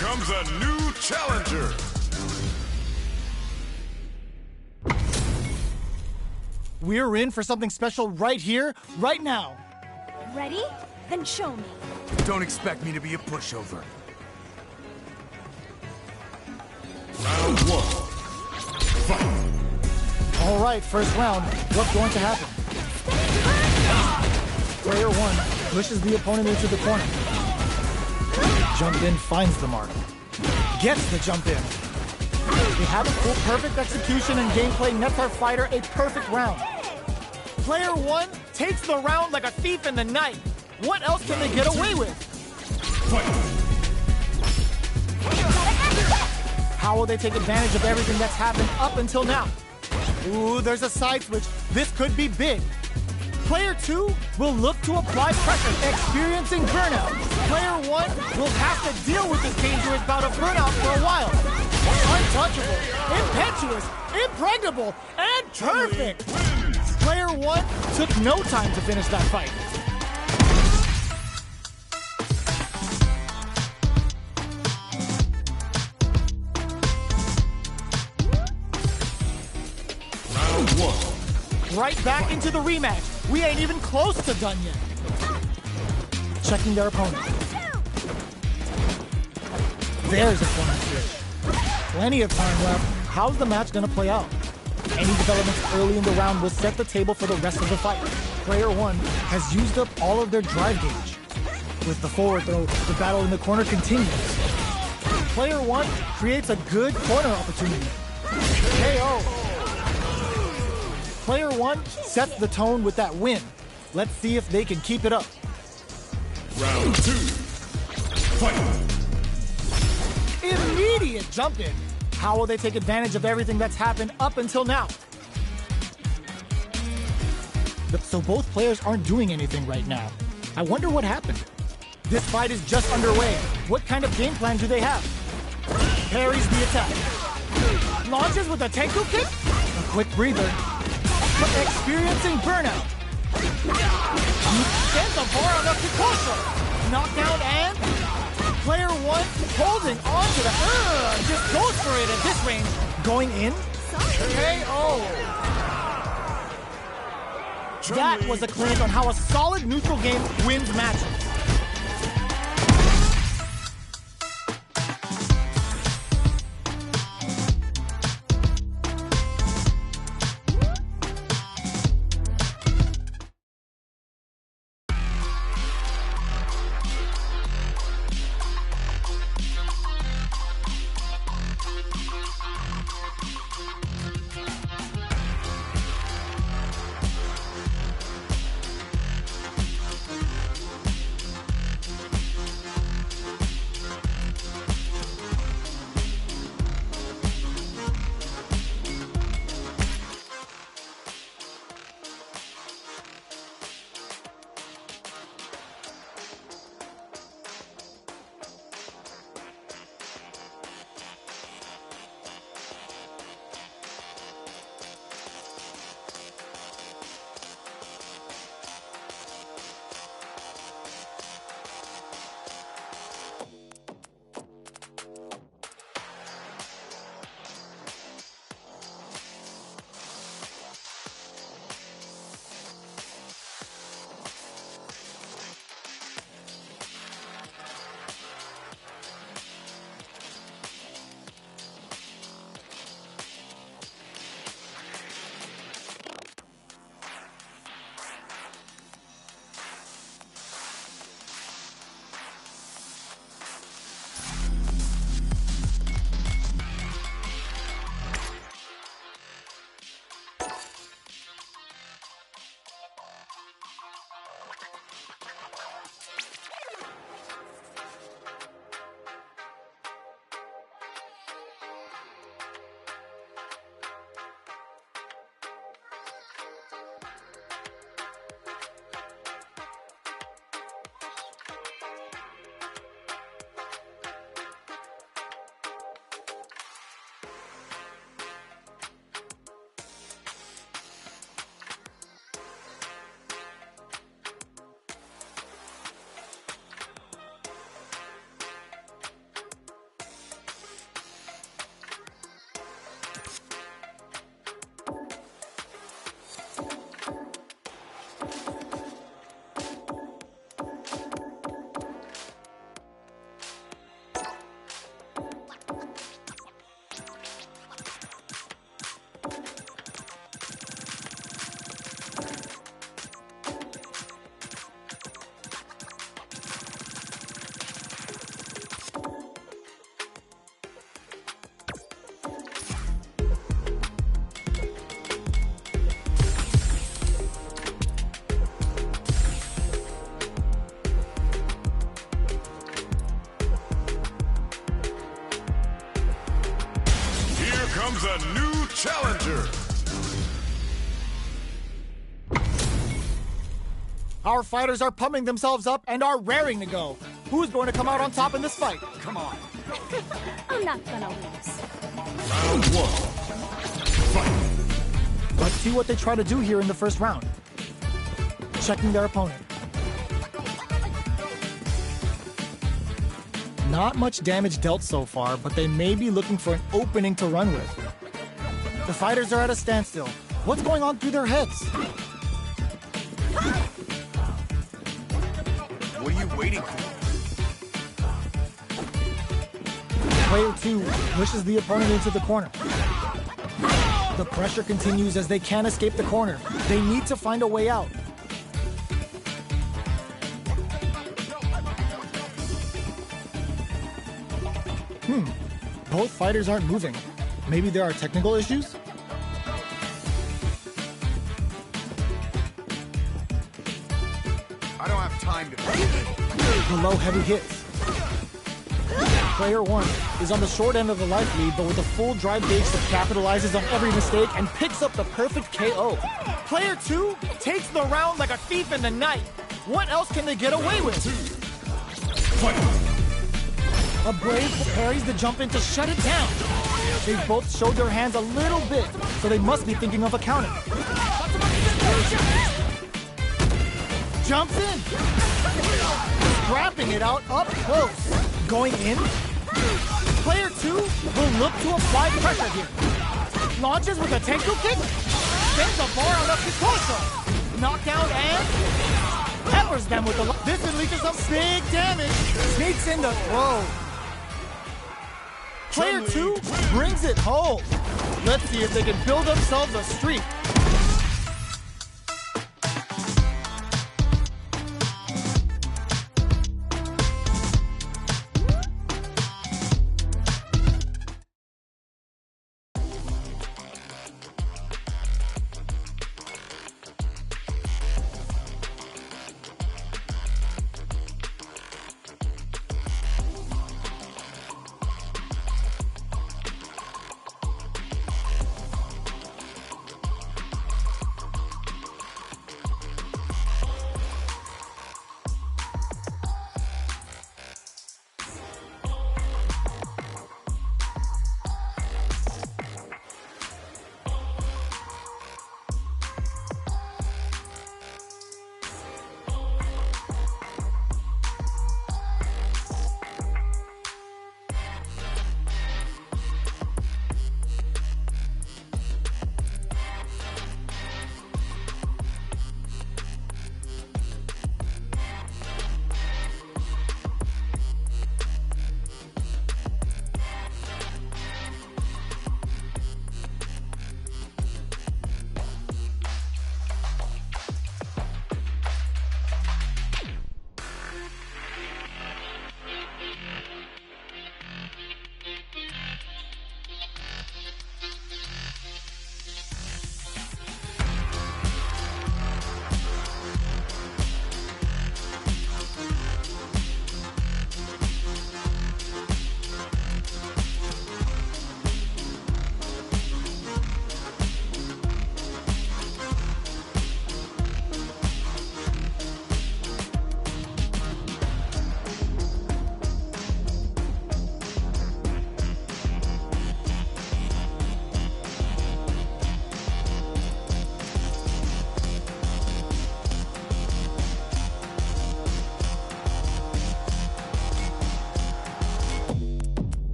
comes a new challenger. We're in for something special right here, right now. Ready? Then show me. Don't expect me to be a pushover. Round one. Fight. All right, first round. What's going to happen? Player one pushes the opponent into the corner. Jump in finds the mark. Gets the jump in. They have a full perfect execution and gameplay nets our fighter a perfect round. Player one takes the round like a thief in the night. What else can they get away with? Fight. How will they take advantage of everything that's happened up until now? Ooh, there's a side switch. This could be big. Player two will look to apply pressure, experiencing burnout. Player one will have to deal with this dangerous bout of burnout for a while. Untouchable, impetuous, impregnable, and perfect. Player one took no time to finish that fight. Round one. Right back into the rematch. We ain't even close to done yet. Checking their opponent. There's a corner switch. Plenty of time left. How's the match gonna play out? Any developments early in the round will set the table for the rest of the fight. Player one has used up all of their drive gauge. With the forward throw, the battle in the corner continues. Player one creates a good corner opportunity. KO. Player one sets the tone with that win. Let's see if they can keep it up. Round two. Fight. Immediate jump in. How will they take advantage of everything that's happened up until now? So both players aren't doing anything right now. I wonder what happened. This fight is just underway. What kind of game plan do they have? Parries the attack. Launches with a Tenku kick? A quick breather. But experiencing burnout. Sends a bar on the Kikosho. Knockdown and player one holding on to the just goes for it at this range. Going in. KO. That was a clinic on how a solid neutral game wins matches. comes a new challenger. Our fighters are pumping themselves up and are raring to go. Who's going to come out on top in this fight? Come on. I'm not gonna lose. Round one. Fight. Let's see what they try to do here in the first round. Checking their opponent. Not much damage dealt so far, but they may be looking for an opening to run with. The fighters are at a standstill. What's going on through their heads? What are you waiting for? Player 2 pushes the opponent into the corner. The pressure continues as they can't escape the corner. They need to find a way out. Both fighters aren't moving. Maybe there are technical issues? I don't have time to... The low heavy hits. Player 1 is on the short end of the life lead, but with a full drive gauge that capitalizes on every mistake and picks up the perfect KO. Player 2 takes the round like a thief in the night. What else can they get away with? Fight. A Brave parries the jump in to shut it down. They both showed their hands a little bit, so they must be thinking of a counter. Jumps in. Scrapping it out up close. Going in. Player 2 will look to apply pressure here. Launches with a Tenku kick. Sends a bar out of his torso. Knockdown and peppers them with the... This unleashes some big damage. Sneaks in the throw. Player 2 brings it home. Let's see if they can build themselves a streak.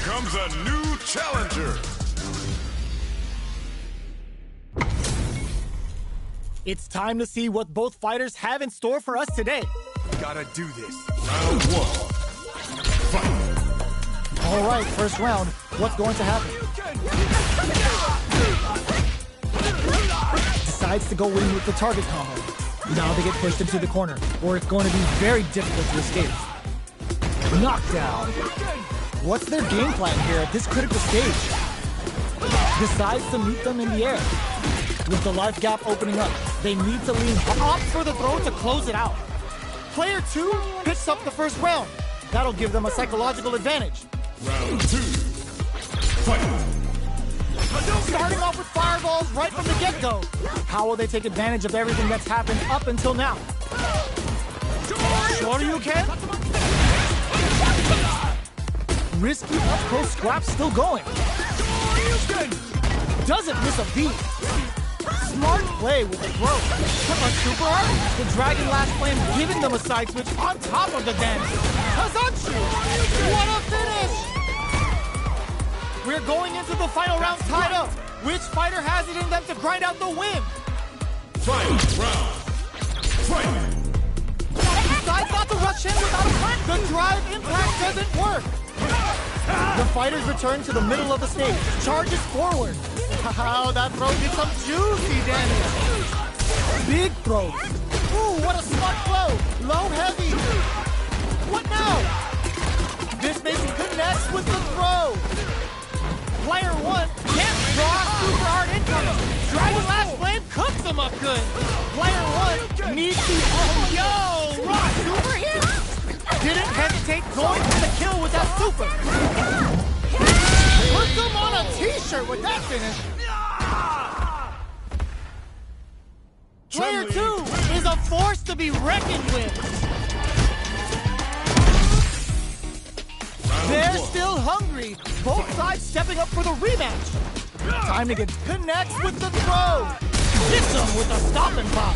comes a new challenger. It's time to see what both fighters have in store for us today. Gotta do this. Round one. Fight. All right, first round. What's going to happen? Decides to go in with the target combo. Now they get pushed into the corner, or it's going to be very difficult to escape. Knockdown. What's their game plan here at this critical stage? Decides to meet them in the air. With the life gap opening up, they need to lean up for the throw to close it out. Player 2 picks up the first round. That'll give them a psychological advantage. Round two. Fight. Starting off with fireballs right from the get-go. How will they take advantage of everything that's happened up until now? Shoryuken? Risky up-close scrap still going. Doesn't miss a beat. Smart play with the throw. A super art. The Dragon Last Flame giving them a side switch on top of the damage. Kazanchu! What a finish! We're going into the final round tied up. Which fighter has it in them to grind out the win? Final round. Fight. Decides not to rush in without a plan. The drive impact doesn't work. The fighters return to the middle of the stage. Charges forward. Wow, that throw did some juicy damage. Big throws. Ooh, what a smart throw. Low heavy. What now? This maybe connects with the throw. Player 1 can't draw super hard incoming. Dragon Last Flame cooks him up good. Player 1 needs to... Oh, yo! Raw super hit! Didn't hesitate going for the kill with that super. Puts him on a t-shirt with that finish. Player 2 is a force to be reckoned with. They're still hungry. Both sides stepping up for the rematch. Time to get connects with the throw. Hits him with a stop and pop.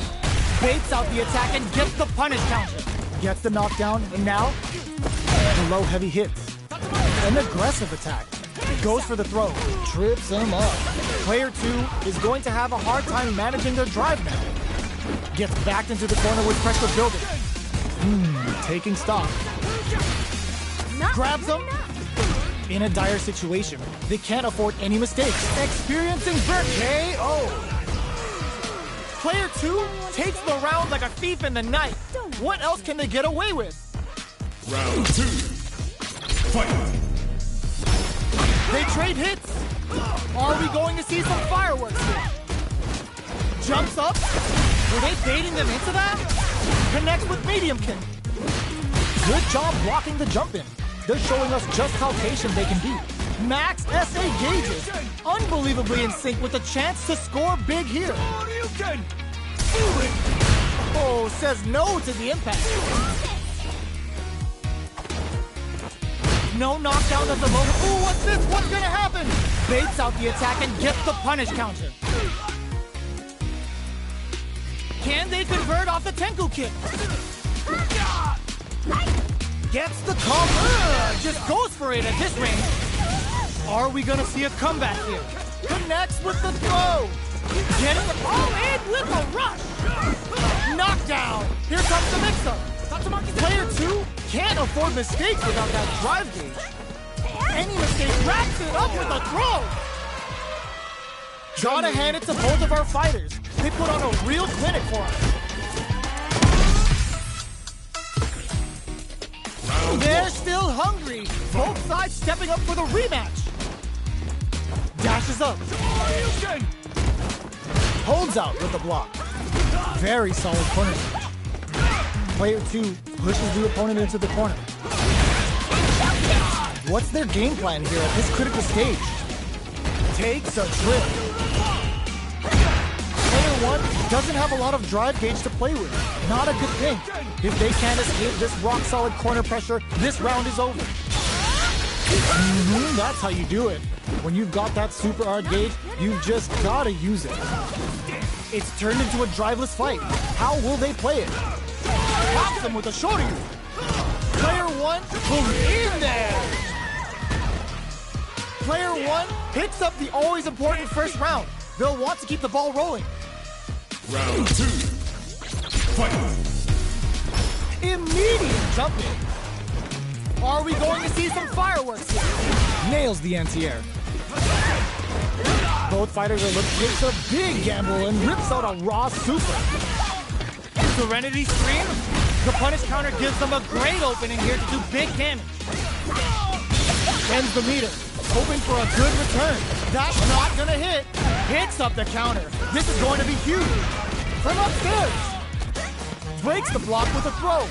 Baits out the attack and gets the punish counter. Gets the knockdown, and now the low heavy hits. An aggressive attack. Goes for the throw. Trips him up. Player 2 is going to have a hard time managing their drive now. Gets backed into the corner with pressure building. Taking stock. Grabs him. In a dire situation. They can't afford any mistakes. Experiencing their KO. Player 2 takes the round like a thief in the night. What else can they get away with? Round two. Fight. They trade hits. Are we going to see some fireworks here? Jumps up. Were they baiting them into that? Connects with medium kick. Good job blocking the jump in. They're showing us just how patient they can be. Max SA gauges. Unbelievably in sync with a chance to score big here. Oh, says no to the impact. No knockdown at the moment. Ooh, what's this? What's gonna happen? Baits out the attack and gets the punish counter. Can they convert off the Tenku kick? Gets the combo. Just goes for it at this range. Are we gonna see a comeback here? Connects with the throw. Getting the ball in with a rush. Knockdown. Here comes the mix-up. Player 2 can't afford mistakes without that drive gauge. Any mistake wraps it up with a throw. Gotta hand it to both of our fighters. They put on a real clinic for us. They're still hungry. Both sides stepping up for the rematch. Dashes up. Holds out with the block. Very solid corner switch. Player 2 pushes the opponent into the corner. What's their game plan here at this critical stage? Takes a trip. Player 1 doesn't have a lot of drive gauge to play with. Not a good thing. If they can't escape this rock-solid corner pressure, this round is over. That's how you do it. When you've got that super hard gauge, you've just gotta use it. It's turned into a driveless fight. How will they play it? Pops him with a shorty. Player 1 will in there. Player 1 picks up the always important first round. They'll want to keep the ball rolling. Round 2. Fight! Immediate jumping. Are we going to see some fireworks here? Nails the anti-air. Both fighters are looking. Takes a big gamble and rips out a raw super. Serenity Stream. The punish counter gives them a great opening here to do big damage. Ends the meter, hoping for a good return. That's not gonna hit. Hits up the counter. This is going to be huge. From upstairs. Breaks the block with a throw.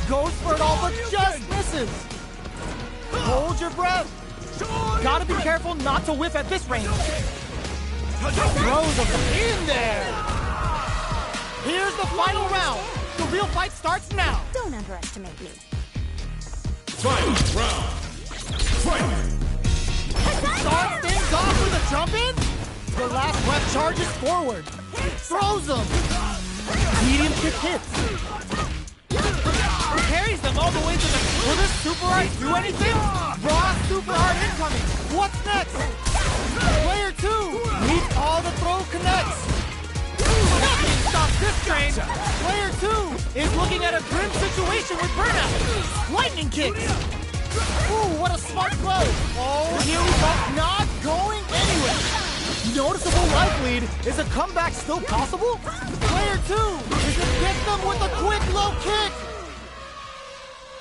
Goes for it all, but just misses. Hold your breath. Gotta be careful not to whiff at this range. Throws him in there. Here's the final round. The real fight starts now. Don't underestimate me. Final round. Fight! Starts things off with a jump in. The last breath charges forward. Throws him. Medium kick hits. Carries them all the way to the... Will this super art do anything? Raw super art incoming. What's next? Player 2 meets all the throw connects. Nothing stops this train. Player 2 is looking at a grim situation with burnout. Lightning kicks. Ooh, what a smart throw. Oh, here we go. Not going anywhere. Noticeable life lead. Is a comeback still possible? Player 2 is to get them with a quick low kick.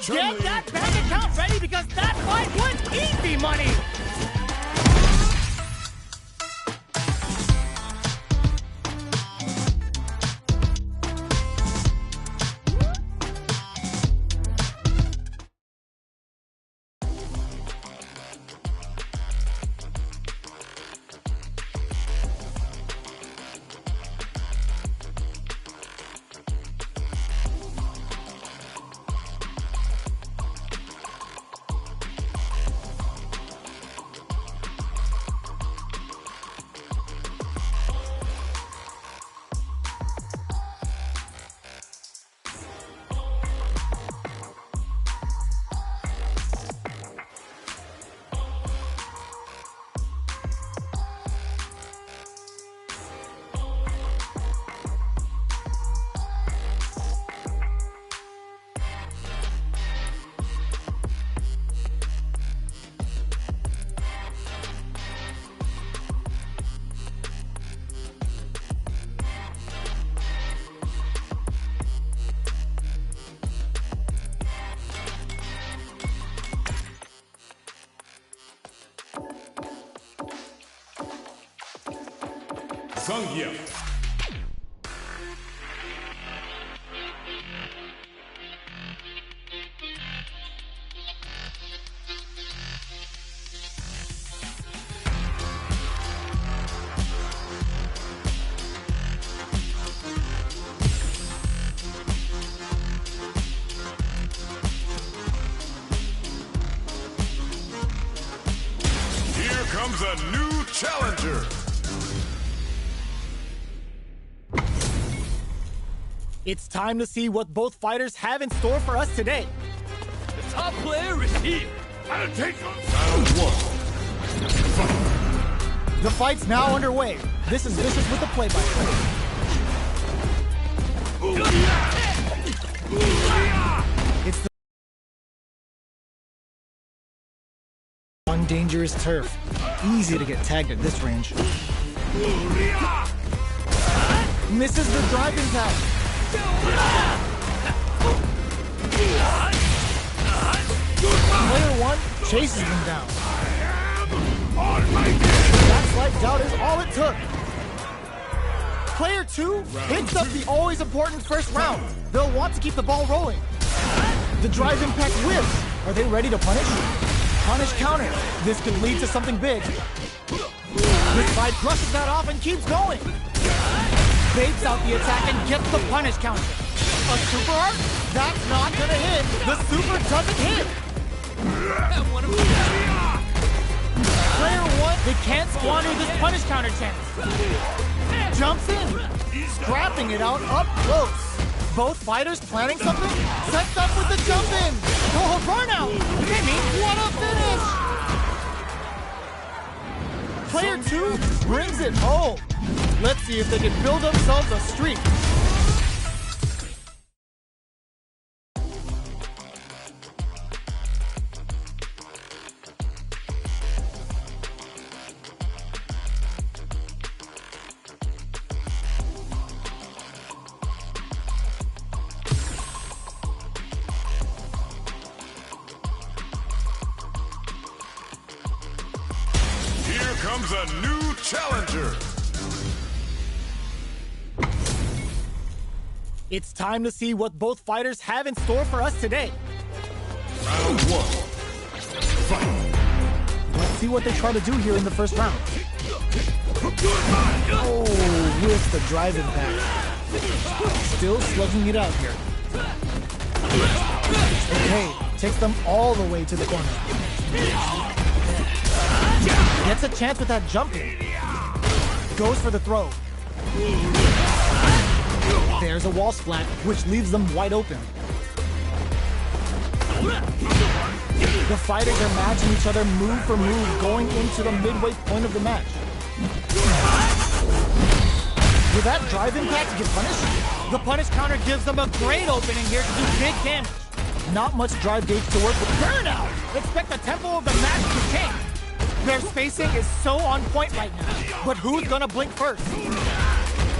Get that bank account ready because that fight was easy money. Sangya. Here comes a new challenger. It's time to see what both fighters have in store for us today. The top player is here. I'll take him. Round 1. Fight! The fight's now underway. This is Vicious with the play-by-play. It's the on dangerous turf. Easy to get tagged at this range. Misses the drive impact. Player 1 chases him down. That slight doubt is all it took. Player 2 picks up the always important first round. They'll want to keep the ball rolling. The drive impact whiffs. Are they ready to punish? Punish counter. This could lead to something big. This side brushes that off and keeps going. Baits out the attack and gets the punish counter. A super art? That's not gonna hit. The super doesn't hit. Player 1, they can't squander this punish counter chance. Jumps in, scrapping it out up close. Both fighters planning something? Sets up with the jump in. Oh, burnout! Timmy, what a finish! Player 2 brings it home. Let's see if they can build themselves a streak. Here comes a new challenger. It's time to see what both fighters have in store for us today. Round one. Fight. Let's see what they try to do here in the first round. Oh, with the drive impact. Still slugging it out here. Okay, takes them all the way to the corner. Gets a chance with that jumping. Goes for the throw. There's a wall splat, which leaves them wide open. The fighters are matching each other move for move going into the midway point of the match. Will that drive impact get punished? The punish counter gives them a great opening here to do big damage. Not much drive gauge to work with. Burnout! Expect the tempo of the match to change. Their spacing is so on point right now. But who's gonna blink first?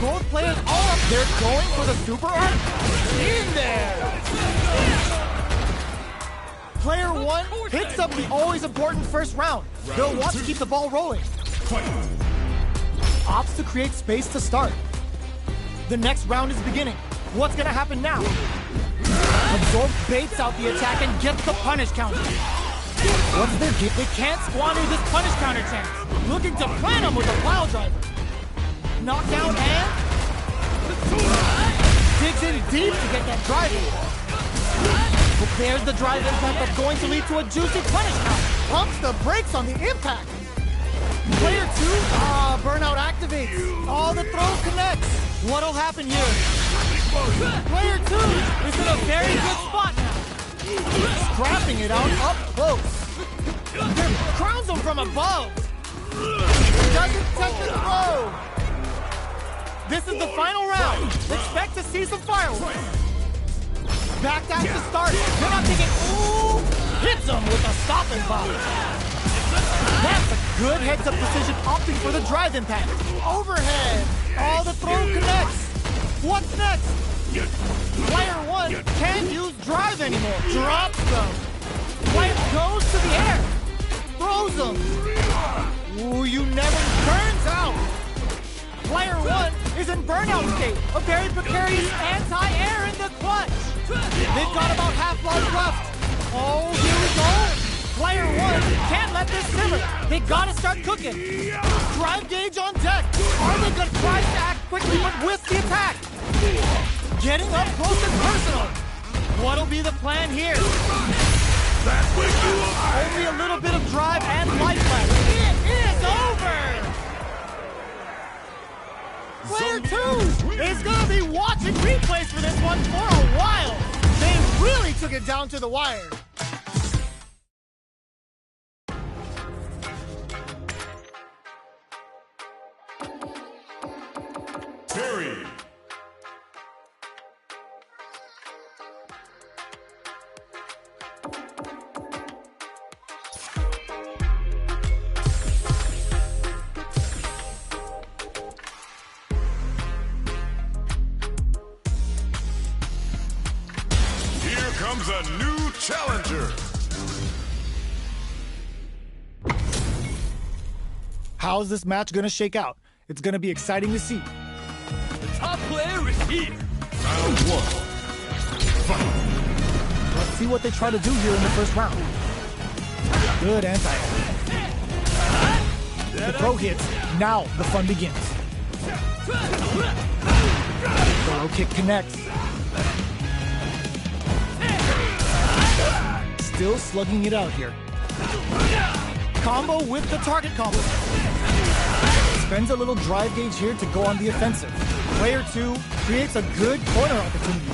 Both players are up. They're going for the super art. In there! Player one hits up the always important first round. They'll want to keep the ball rolling. Opts to create space to start. The next round is beginning. What's gonna happen now? Absorb baits out the attack and gets the punish counter. What's their game? They can't squander this punish counter chance. Looking to plant him with a pile driver. Knockdown and digs in deep to get that drive in. But there's the drive impact that's going to lead to a juicy punish count. Pumps the brakes on the impact. Player two, burnout activates. All the throw connects. What'll happen here? Player two is in a very good spot now. Scrapping it out up close. Crowns him from above. Doesn't touch the throw. This is the final round. Expect to see some fireworks. Backdash to start. They're not taking. Ooh! Hits him with a stopping block. That's a good heads-up precision, opting for the drive impact. Overhead. All the throw connects. What's next? Player one can't use drive anymore. Drops them. Player goes to the air. Throws them. Ooh, you never turns out. Player one is in burnout state. A very precarious anti-air in the clutch. They've got about half life left. Oh, here we go. Player one can't let this simmer. They gotta start cooking. Drive gauge on deck. Are they gonna try to act quickly but with the attack? Getting up close and personal. What'll be the plan here? Only a little bit of drive and life left. It is over! Player two is gonna be watching replays for this one for a while. They really took it down to the wire. Terry. Here comes a new challenger. How's this match gonna shake out? It's gonna be exciting to see. The top player is here. Round one. Fight. Let's see what they try to do here in the first round. Good anti-air. The throw hits. Now the fun begins. The low kick connects. Still slugging it out here. Combo with the target combo. Spends a little drive gauge here to go on the offensive. Player two creates a good corner opportunity.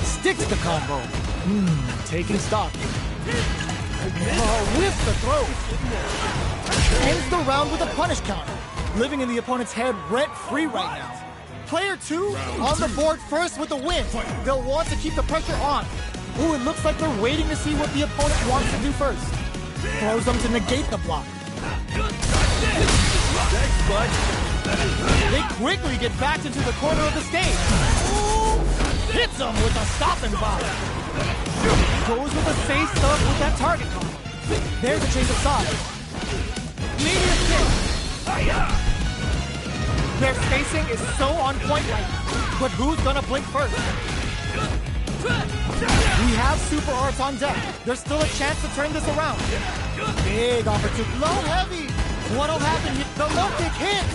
Sticks the combo. Taking stock. With the throw. ends the round with a punish counter, living in the opponent's head rent-free right now. Player 2 on the board first with a win. They'll want to keep the pressure on. Ooh, it looks like they're waiting to see what the opponent wants to do first. Throws them to negate the block. Thanks, bud. They quickly get back into the corner of the stage. Ooh, hits them with a stopping block. Goes with a safe stuff with that target combo. There's a change of sides. Medium kick. Their spacing is so on point right now. But who's gonna blink first? We have super arts on deck. There's still a chance to turn this around. Big opportunity. Low heavy. What'll happen here? The low kick hits.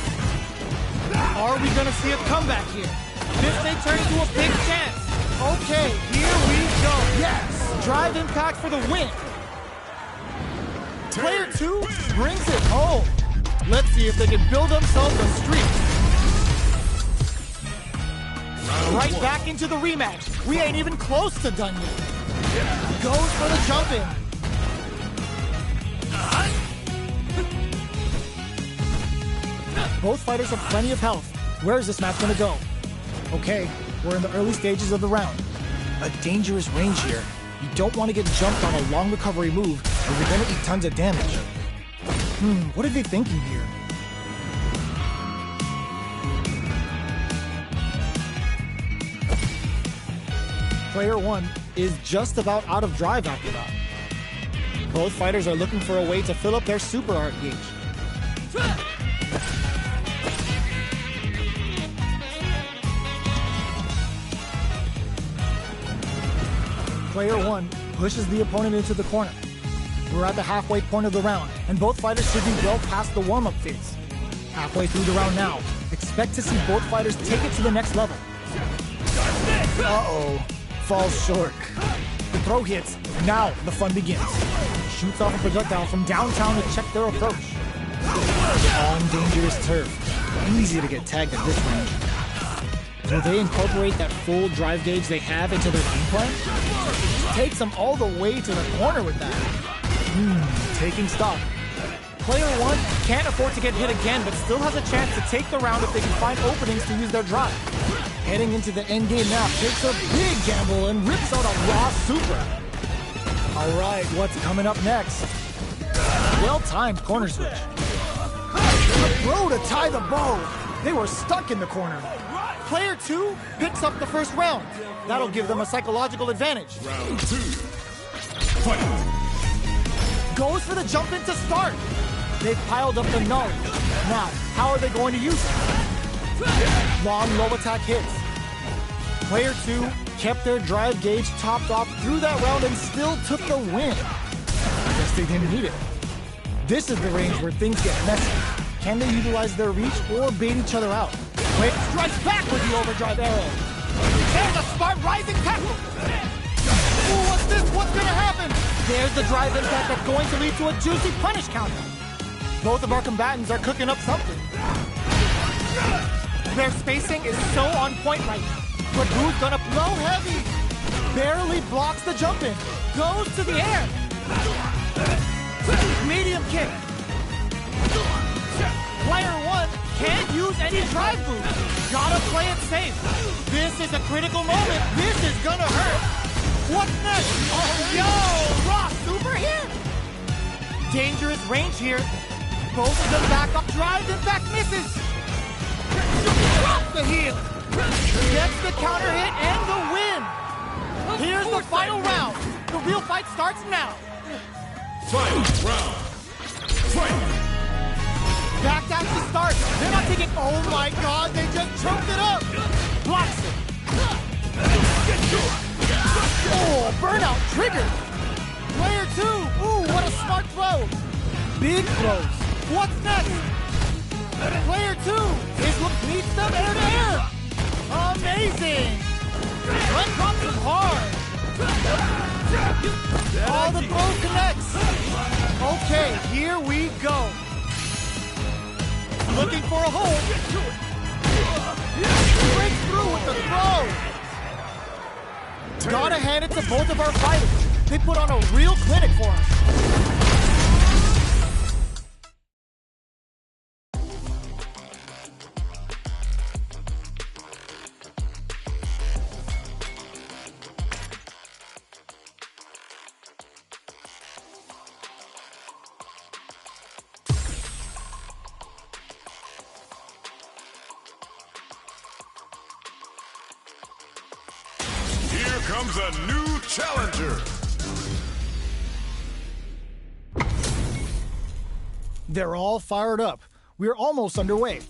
Are we gonna see a comeback here? This may turn into a big chance. Okay, here we go. Yes! Drive impact for the win. Player 2 brings it home. Let's see if they can build themselves a streak. Right back into the rematch. We ain't even close to done yet. Goes for the jump in. Both fighters have plenty of health. Where is this match gonna go? Okay, we're in the early stages of the round. A dangerous range here. You don't want to get jumped on a long recovery move, or you're gonna eat tons of damage. What are they thinking here? Player 1 is just about out of drive after that. Both fighters are looking for a way to fill up their super art gauge. Player 1 pushes the opponent into the corner. We're at the halfway point of the round, and both fighters should be well past the warm-up phase. Halfway through the round now, expect to see both fighters take it to the next level. Uh-oh, falls short. The throw hits, now the fun begins. Shoots off a projectile from downtown to check their approach. On dangerous turf, easy to get tagged at this range. Will they incorporate that full drive gauge they have into their game plan? Takes them all the way to the corner with that. Taking stock. Player 1 can't afford to get hit again, but still has a chance to take the round if they can find openings to use their drive. Heading into the endgame now, takes a big gamble and rips out a raw super. All right, what's coming up next? Well-timed corner switch. A throw to tie the bow. They were stuck in the corner. Player 2 picks up the first round. That'll give them a psychological advantage. Round 2. Fight. Goes for the jump in to start. They've piled up the knowledge. Now, how are they going to use it? Long low attack hits. Player 2 kept their drive gauge topped off through that round and still took the win. I guess they didn't need it. This is the range where things get messy. Can they utilize their reach or bait each other out? Quick strikes back with the overdrive arrow. There's a smart rising tackle. Ooh, what's this? What's gonna happen? There's the drive impact that's going to lead to a juicy punish counter. Both of our combatants are cooking up something. Their spacing is so on point right now. But who's gonna blow heavy? Barely blocks the jump in. Goes to the air. Medium kick. Player 1 can't use any drive moves. Gotta play it safe. This is a critical moment. This is gonna hurt. What's next? Oh, yo! Raw super hit! Dangerous range here. Both of them back up. Drive impact misses. Drop the heel. Gets the counter hit and the win. Here's the final round. The real fight starts now. Final round. Fight. Backdash to start. They're not taking. Oh my God! They just choked it up. Blocks it. Oh, burnout triggered. Player 2. Ooh, what a smart throw. Big throws. What's next? Player 2 is what meets them air to air. Amazing. One drops him hard. All the throws connects. Okay, here we go. Looking for a hole. Breaks through with the throw. Gotta hand it to both of our fighters. They put on a real clinic for us. comes a new challenger. They're all fired up. We're almost underway.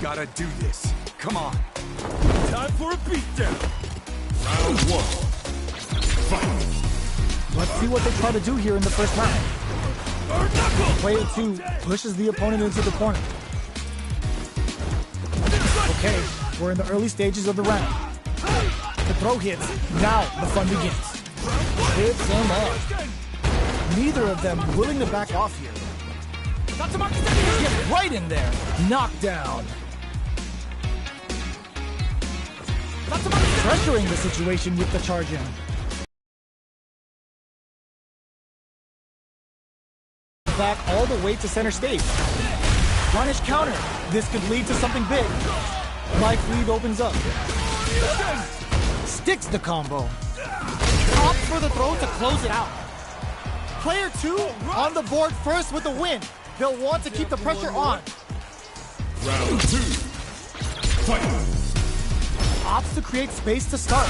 Gotta do this. Come on. Time for a beatdown. Round one. Fight. Let's see what they try to do here in the first round. Player 2 pushes the opponent into the corner. Okay, we're in the early stages of the round. The throw hits. Now the fun begins. Hits him up. Neither of them willing to back off here. Get right in there. Knockdown. Pressuring the situation with the charge in. Back all the way to center stage. Punish counter. This could lead to something big. Life lead opens up. Sticks the combo. Opts for the throw to close it out. Player 2 on the board first with the win. They'll want to keep the pressure on. Round two. Fight. Opts to create space to start.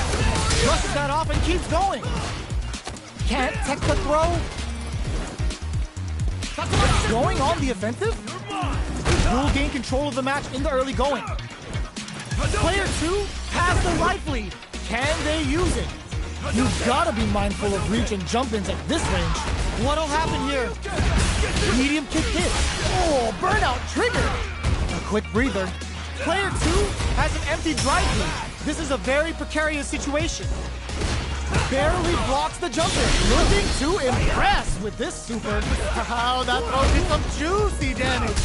Brushes that off and keeps going. Can't tech the throw. Going on the offensive? Will gain control of the match in the early going. Player 2 has the life lead. Can they use it? You've got to be mindful of reach and jump-ins at this range. What'll happen here? Medium kick hit. Oh, burnout trigger. A quick breather. Player 2 has an empty drive lead. This is a very precarious situation. Barely blocks the jumper. Looking to impress with this super. Wow, that throw did some juicy damage.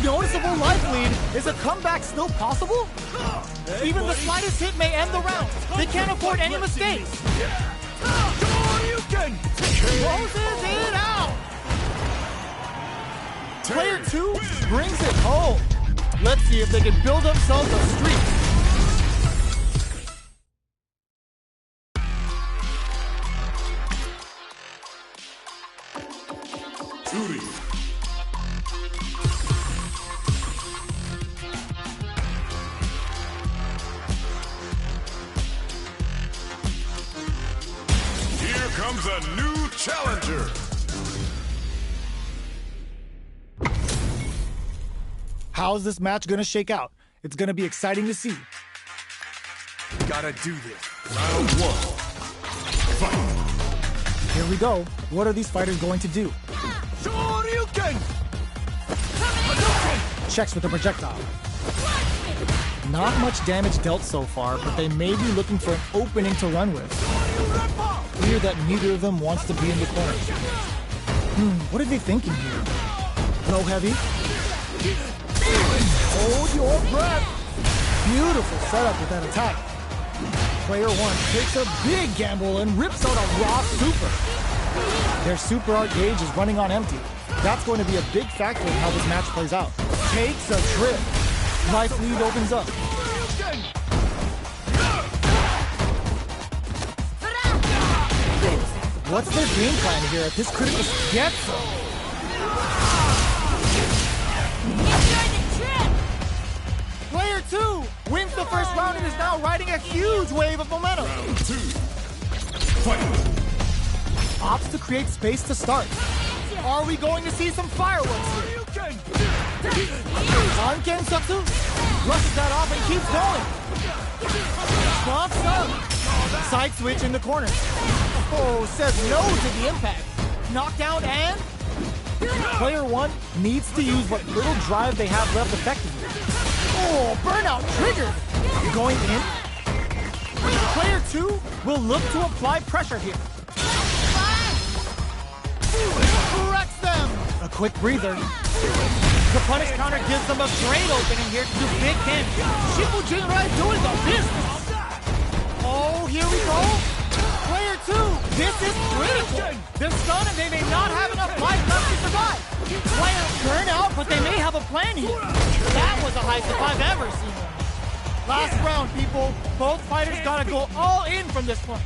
Noticeable life lead. Is a comeback still possible? Even the slightest hit may end the round. They can't afford any mistakes. Closes it out. Player 2 brings it home. Let's see if they can build themselves a streak. Here comes a new challenger. How's this match gonna shake out? It's gonna be exciting to see. Gotta do this. Round one. Fight. Here we go. What are these fighters going to do? Checks with the projectile. Not much damage dealt so far, but they may be looking for an opening to run with. Clear that neither of them wants to be in the corner. What are they thinking here? Low heavy. Hold your breath. Beautiful setup with that attack. Player 1 takes a big gamble and rips out a raw super. Their super art gauge is running on empty. That's going to be a big factor in how this match plays out. Takes a trip. Life lead opens up. What's their game plan here at this critical get some? Player 2 wins the first round and is now riding a huge wave of momentum. Round two. Fight. Opts to create space to start. Are we going to see some fireworks here? Ankensatsu rushes that off and keeps going. Pops up. Side switch in the corner. Oh, says no to the impact. Knockdown and... Player 1 needs to use what little drive they have left effectively. Oh, burnout triggered. Going in. Player 2 will look to apply pressure here. Corrects them. A quick breather. The punish counter gives them a great opening here to do big damage. Shifu Jinrai doing the business. Oh, here we go. Player 2, this is critical. They're stunned and they may not have enough life left to survive. Player burn out, but they may have a plan here. That was the highest if I've ever seen one. Last round, people. Both fighters gotta go all in from this point.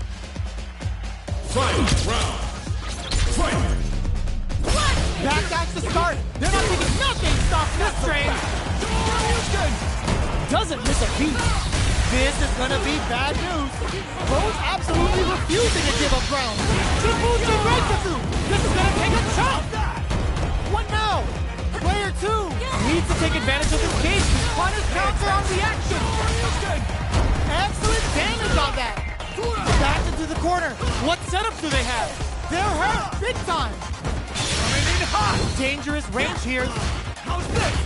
Fight round. Fight. Backdash to start. They're not thinking nothing stops this train. Doesn't miss a beat. This is gonna be bad news. Rose absolutely refusing to give up ground. She moves to Breakthrough. This is gonna take a chop. What now? Player 2 needs to take advantage of this cage. Punish counter on reaction. Excellent damage on that. Back into the corner. What setup do they have? They're hurt big time. Coming in hot. Dangerous range here. How's this?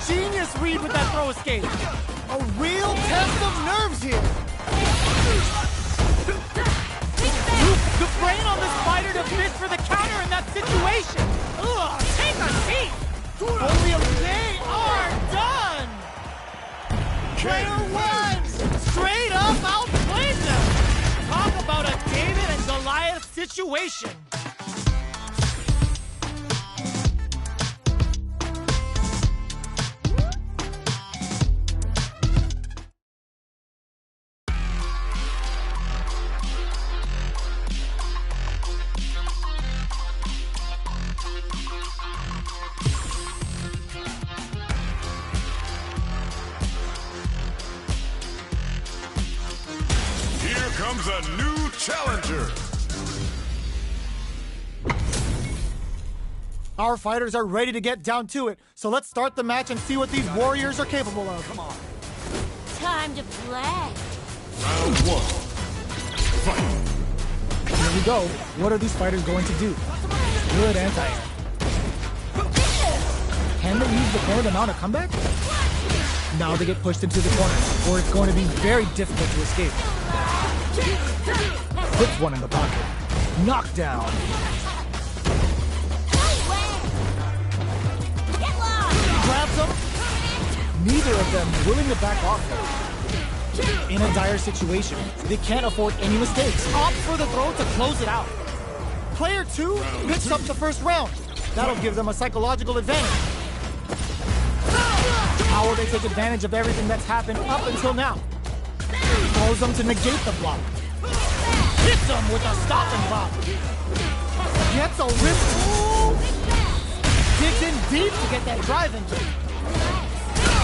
Genius read with that throw escape. A real test of nerves here. The brain on this fighter to miss for the counter in that situation. Ugh, take a seat. Only they are done. Player 1 straight up outplayed them. Talk about a David and Goliath situation. Comes a new challenger. Our fighters are ready to get down to it, so let's start the match and see what these warriors are capable of. Come on. Time to play. Round 1. Fight. Here we go. What are these fighters going to do? Good anti-air. Can they use the corner to mount a comeback? Now they get pushed into the corner, or it's going to be very difficult to escape. Puts one in the pocket. Knockdown. Grabs him. Neither of them willing to back off. In a dire situation, they can't afford any mistakes. Opts for the throw to close it out. Player 2 picks up the first round. That'll give them a psychological advantage. How will they take advantage of everything that's happened up until now? Throws them to negate the block. Hits them with a stop and block. Gets a rip. Ooh. Digs in deep to get that drive into.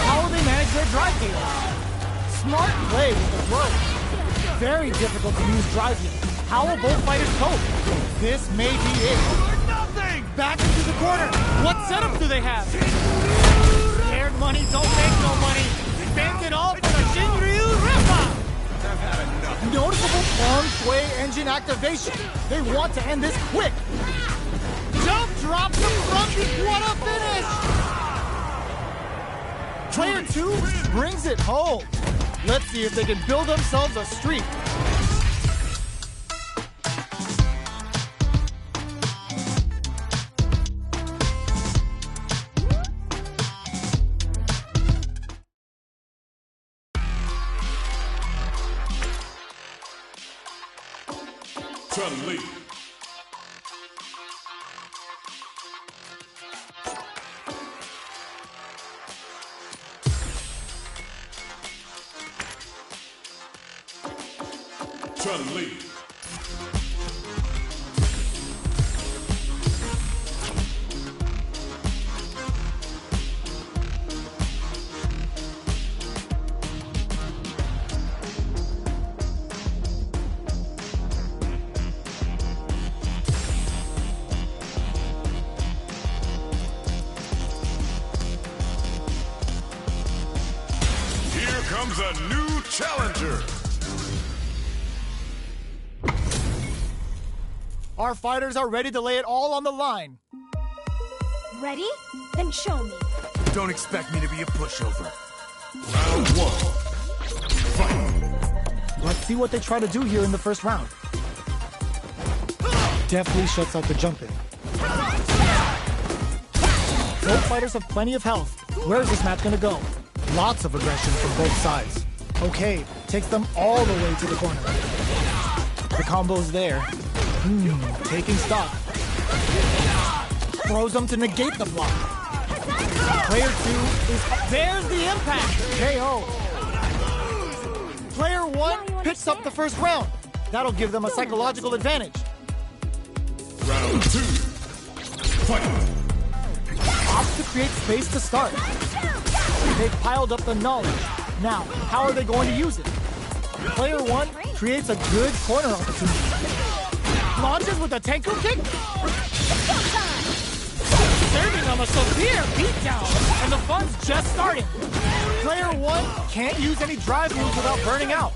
How will they manage their drive here? Smart play with the throw. Very difficult to use drive here. How will both fighters cope? This may be it. Nothing. Back into the corner. What setup do they have? Scared money don't make no money. Spent it all for the Shinryu Rippa. I've had enough. Noticeable feng shui engine activation. They want to end this quick. Jump drops him from the what a finish. Player 2 brings it home. Let's see if they can build themselves a streak. Chun-Li. Chun-Li. Here comes a new challenger. Our fighters are ready to lay it all on the line. Ready? Then show me. Don't expect me to be a pushover. Round 1. Fight. Let's see what they try to do here in the first round. Deftly shuts out the jumping. Both fighters have plenty of health. Where is this match gonna go? Lots of aggression from both sides. Okay, takes them all the way to the corner. The combo's there. Taking stock. Throws them to negate the block. Player 2 is... There's the impact! KO. Player 1 picks up the first round. That'll give them a psychological advantage. Round 2. Fight. Opts to create space to start. They've piled up the knowledge. Now, how are they going to use it? Player 1 creates a good corner opportunity. Launches with a Tenku kick. Serving them a severe beatdown, and the fun's just starting. Player 1 can't use any drive moves without burning out.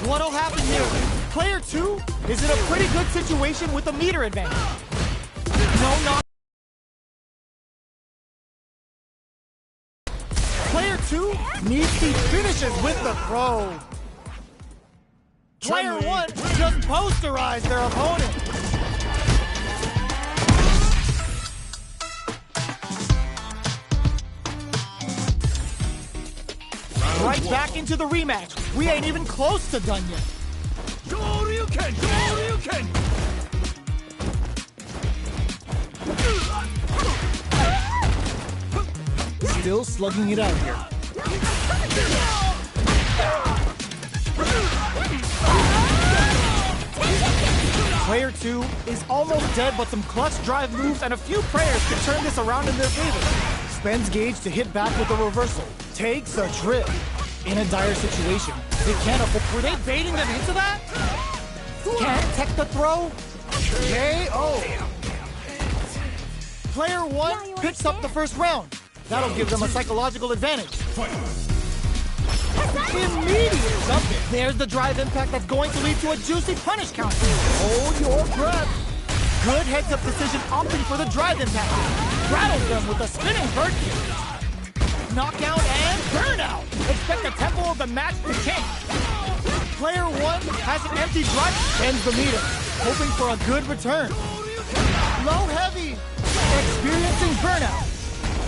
What'll happen here? Player 2 is in a pretty good situation with a meter advantage. Player 2 needs the finishes with the throw. Player 1 just posterized their opponent. Right back into the rematch. We ain't even close to done yet. Still slugging it out here. Player 2 is almost dead, but some clutch drive moves and a few prayers can turn this around in their favor. Spends gauge to hit back with a reversal. Takes a trip. In a dire situation, they can't afford. Were they baiting them into that? Can't tech the throw. KO. Player 1 picks up the first round. That'll give them a psychological advantage. Immediate jumping. There's the drive impact that's going to lead to a juicy punish counter. Hold your breath. Good heads-up decision opting for the drive impact. Rattles them with a spinning bird kick. Knockout and burnout. Expect the tempo of the match to change. Player 1 has an empty drive, bends the meter, hoping for a good return. Low heavy. Experiencing burnout.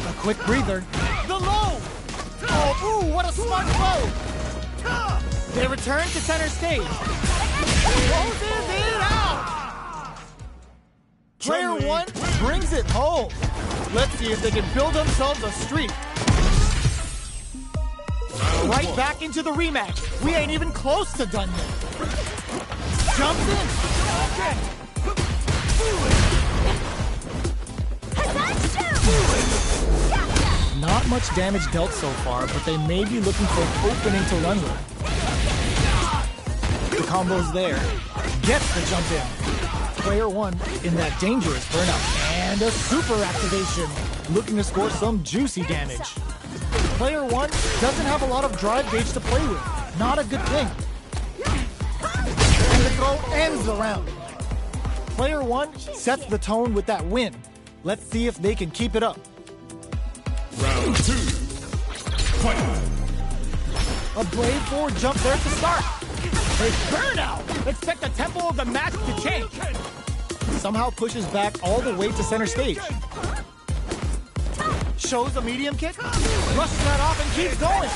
A quick breather. The low. Oh, ooh, what a smart blow. They return to center stage. Closes it out. Player 1 brings it home. Let's see if they can build themselves a streak. Right back into the rematch. We ain't even close to done yet. Jumps in. Not much damage dealt so far, but they may be looking for an opening to run with. The combo's there. Gets the jump in. Player 1 in that dangerous burnout. And a super activation. Looking to score some juicy damage. Player 1 doesn't have a lot of drive gauge to play with. Not a good thing. And the throw ends the round. Player 1 sets the tone with that win. Let's see if they can keep it up. Round 2. Fight. A brave forward jump there to start. A burnout. Expect the tempo of the match to change. Somehow pushes back all the way to center stage. Shows a medium kick. Rushes that off and keeps going.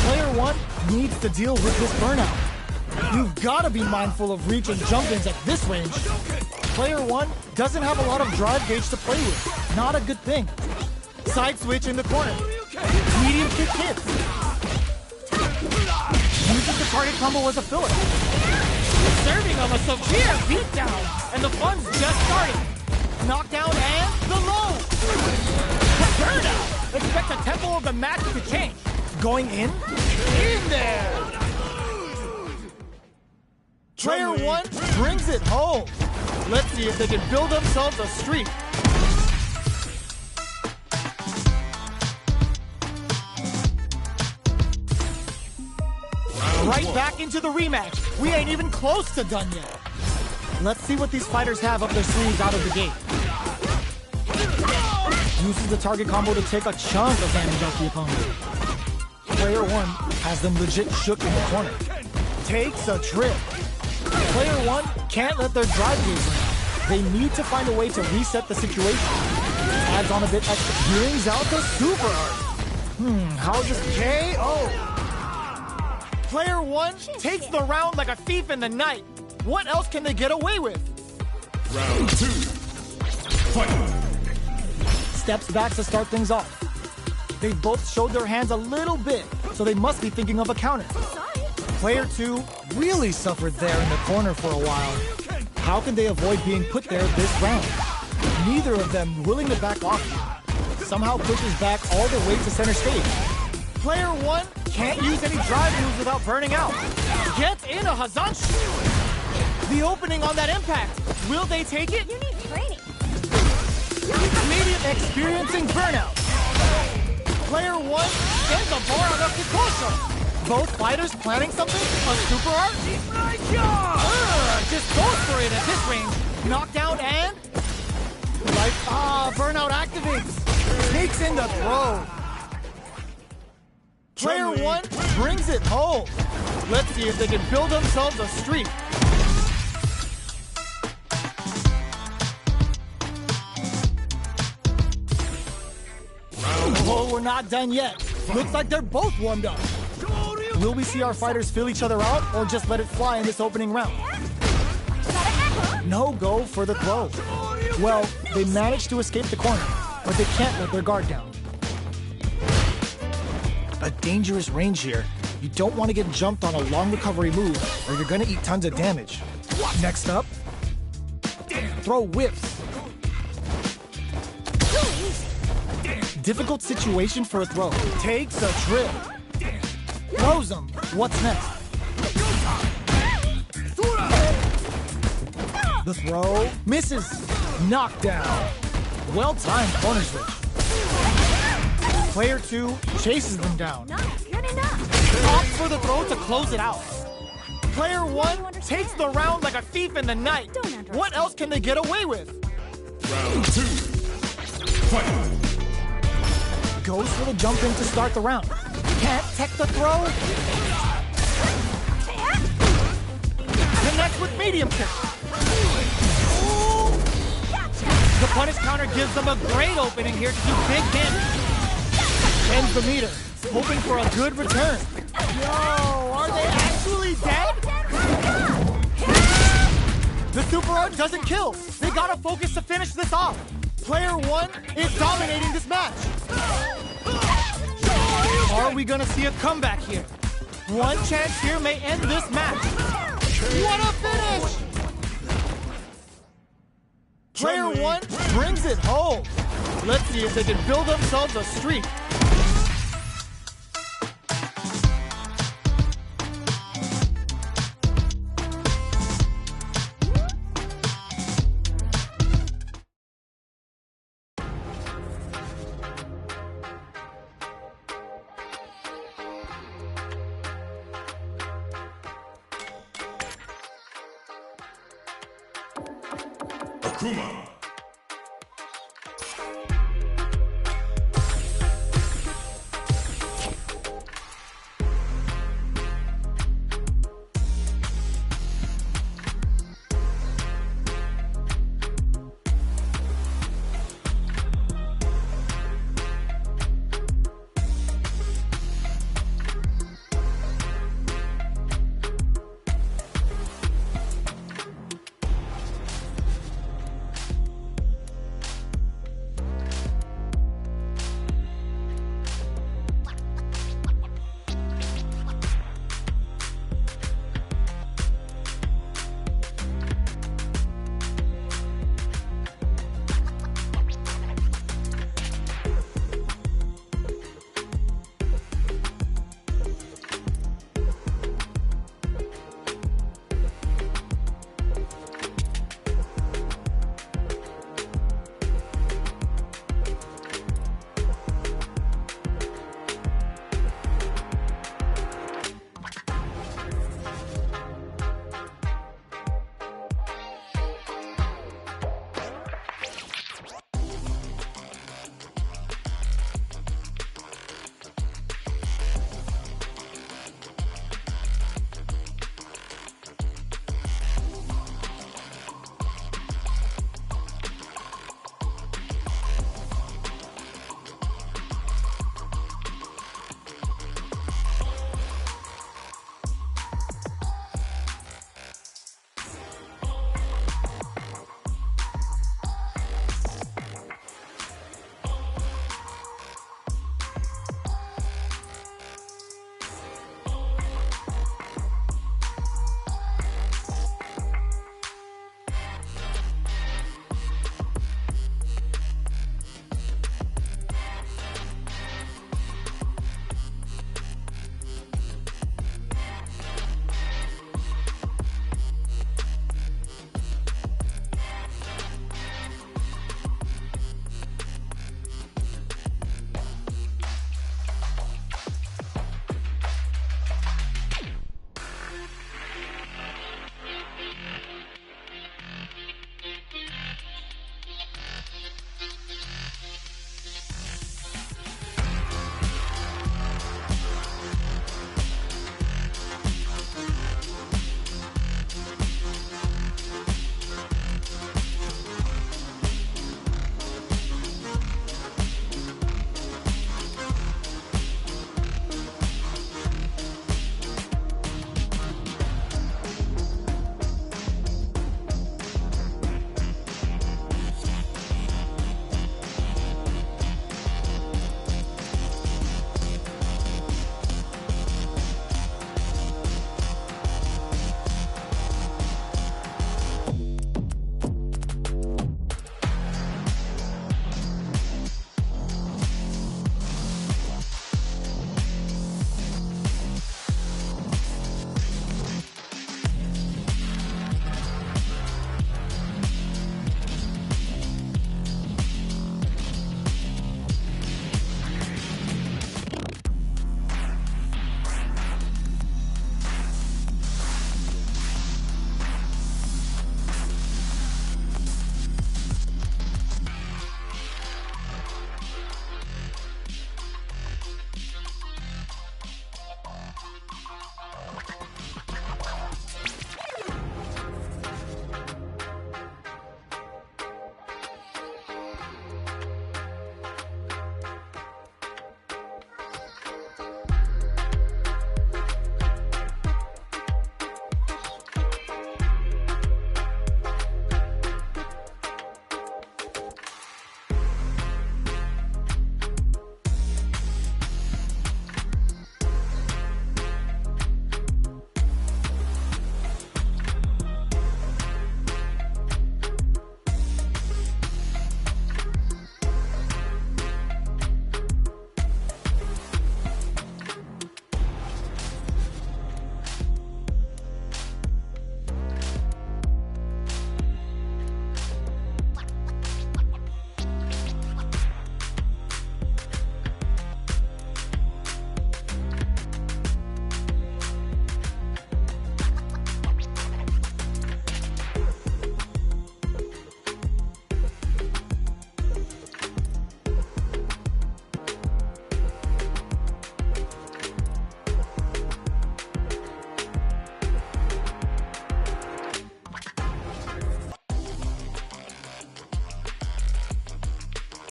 Player 1 needs to deal with this burnout. You've got to be mindful of reach and jump-ins at this range. Player 1 doesn't have a lot of drive gauge to play with. Not a good thing. Side switch in the corner. Medium kick hits. Uses the target combo as a filler. Serving them a severe beatdown, and the fun's just starting. Knockdown and the low. Burnout. Expect the tempo of the match to change. Going in? In there. Player 1 brings it home. Let's see if they can build themselves a streak. Right back into the rematch. We ain't even close to done yet. Let's see what these fighters have up their sleeves out of the gate. Uses the target combo to take a chunk of damage off the opponent. Player 1 has them legit shook in the corner. Takes a trip. Player 1 can't let their drive gauge run. They need to find a way to reset the situation. Adds on a bit extra. Brings out the super art. How is this KO? Player 1 takes the round like a thief in the night. What else can they get away with? Round 2. Fight. Steps back to start things off. They both showed their hands a little bit, so they must be thinking of a counter. Player 2 really suffered there in the corner for a while. How can they avoid being put there this round? Neither of them willing to back off. Somehow pushes back all the way to center stage. Player 1 Can't use any drive moves without burning out. Gets in a Hazanshi. The opening on that impact. Will they take it? You need training. Medium experiencing burnout. Player 1 sends a bar on up to Kosho. Both fighters planning something? A super art? Just goes for it at this range. Knockdown and... burnout activates. Takes in the throw. Player 1 brings it home. Let's see if they can build themselves a streak. Oh, we're not done yet. Looks like they're both warmed up. Will we see our fighters fill each other out or just let it fly in this opening round? No go for the throw. Well, they managed to escape the corner, but they can't let their guard down. A dangerous range here. You don't want to get jumped on a long recovery move or you're going to eat tons of damage. Next up, throw whips. Difficult situation for a throw. Takes a trip. Throws him. What's next? The throw misses. Knockdown. Well-timed corner switch. Player 2 chases them down. Not good enough. Opts for the throw to close it out. Player 1 takes the round like a thief in the night. What else can they get away with? Round 2. Fight. Goes for the jump in to start the round. Can't tech the throw. Connects with medium kick. The punish counter gives them a great opening here to do big damage. Ends the meter, hoping for a good return. Yo, are they actually dead? The super art doesn't kill. They gotta focus to finish this off. Player 1 is dominating this match. Are we gonna see a comeback here? One chance here may end this match. What a finish! Player 1 brings it home. Let's see if they can build themselves a streak. Akuma.